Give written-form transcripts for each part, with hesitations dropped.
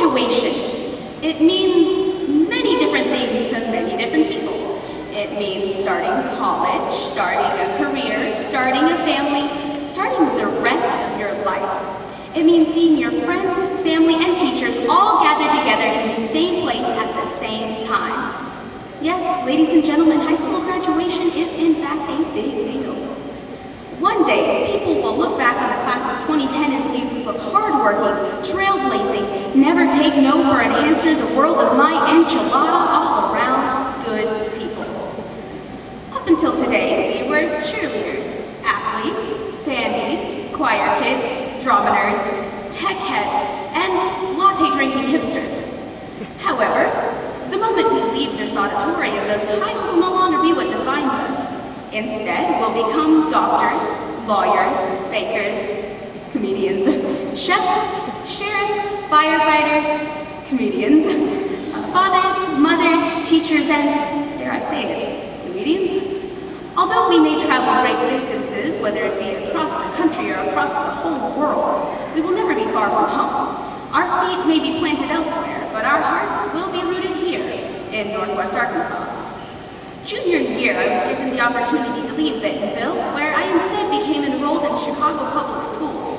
Graduation. It means many different things to many different people. It means starting college, starting a career, starting a family, starting the rest of your life. It means seeing your friends, family, and teachers all gathered together in the same place at the same time. Yes, ladies and gentlemen, high school graduation is in fact a big deal. One day, people will look back on the class of 2010 and see a group of hardworking, trailblazing, never take no for an answer, the world is my enchilada, all around good people. Up until today, we were cheerleaders, athletes, bandies, choir kids, drama nerds, tech heads, and latte-drinking hipsters. However, the moment we leave this auditorium, those titles will no longer be what defines us. Instead, we'll become doctors, lawyers, bakers, comedians, chefs, sheriffs, firefighters, comedians, fathers, mothers, teachers, and, dare I say it, comedians? Although we may travel great distances, whether it be across the country or across the whole world, we will never be far from home. Our feet may be planted elsewhere, but our hearts will be rooted here in Northwest Arkansas. Junior year, I was given the opportunity to leave Bentonville, where I instead became enrolled in Chicago Public Schools.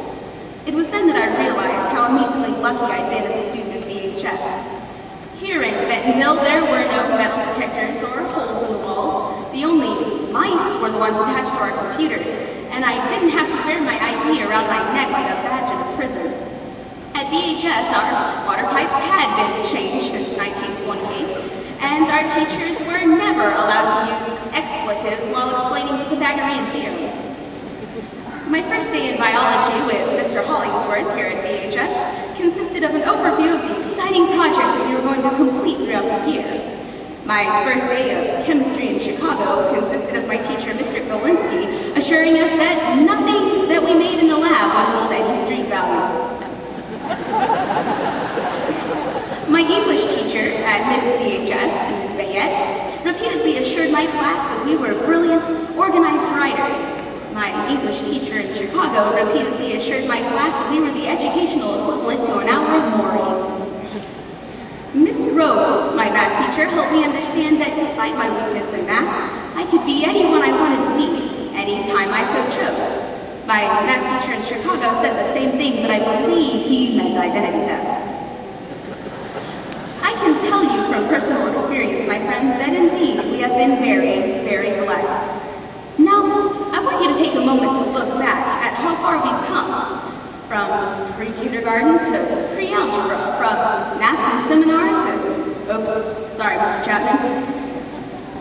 It was then that I realized how amazingly lucky I'd been as a student at BHS. Here in Bentonville, there were no metal detectors or holes in the walls. The only mice were the ones attached to our computers, and I didn't have to wear my ID around my neck like a badge in a prison. At BHS, our water pipes had been changed since 1928, and our teachers were never allowed to use expletives while explaining the Pythagorean theorem. My first day in biology with Mr. Hollingsworth here at BHS consisted of an overview of the exciting projects that we were going to complete throughout the year. My first day of chemistry in Chicago consisted of my teacher, Mr. Golinsky, assuring us that nothing that we made in the lab would hold any street value. My English teacher at Miss BHS, Ms. Bayette, repeatedly assured my class that we were brilliant, organized writers. My English teacher in Chicago repeatedly assured my class that we were the educational equivalent to an hour of Maury. Miss Rose, my math teacher, helped me understand that despite my weakness in math, I could be anyone I wanted to be, anytime I so chose. My math teacher in Chicago said the same thing, but I believe he meant identity theft. I can tell you from personal experience, my friends, that indeed we have been very, very blessed. Now, I want you to take a moment to look back at how far we've come. From pre-kindergarten to pre-algebra, from maths and seminar to, oops, sorry, Mr. Chapman.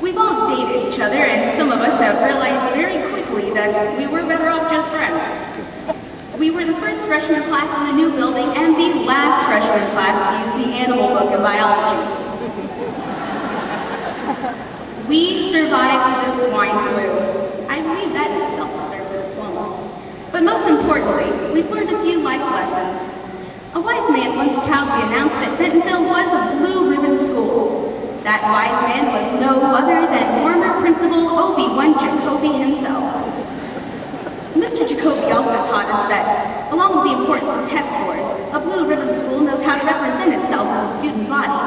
We've all dated each other, and some of us have realized very quickly that we were better off just friends. We were the first freshman class in the new building and the last freshman class to use the animal book in biology. We survived the swine flu. I believe that in itself deserves a diploma. But most importantly, we've learned a few life lessons. A wise man once proudly announced that Bentonville was a blue ribbon school. That wise man was no other than former Principal Obi-Wan Jacoby himself. Mr. Jacoby also taught us that, along with the importance of test scores, a blue ribbon school knows how to represent itself as a student body.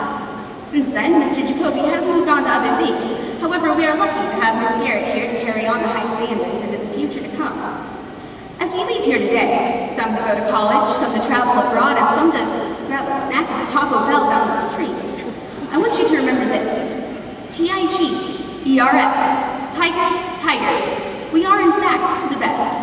Since then, Mr. Jacoby has moved on to other things. However, we are lucky to have Ms. Garrett here to carry on the high standards into the future to come. As we leave here today, some to go to college, some to travel abroad, and some to grab a snack at the Taco Bell down the street, I want you to remember this. TIGERS, Tigers, Tigers. We are in fact the best.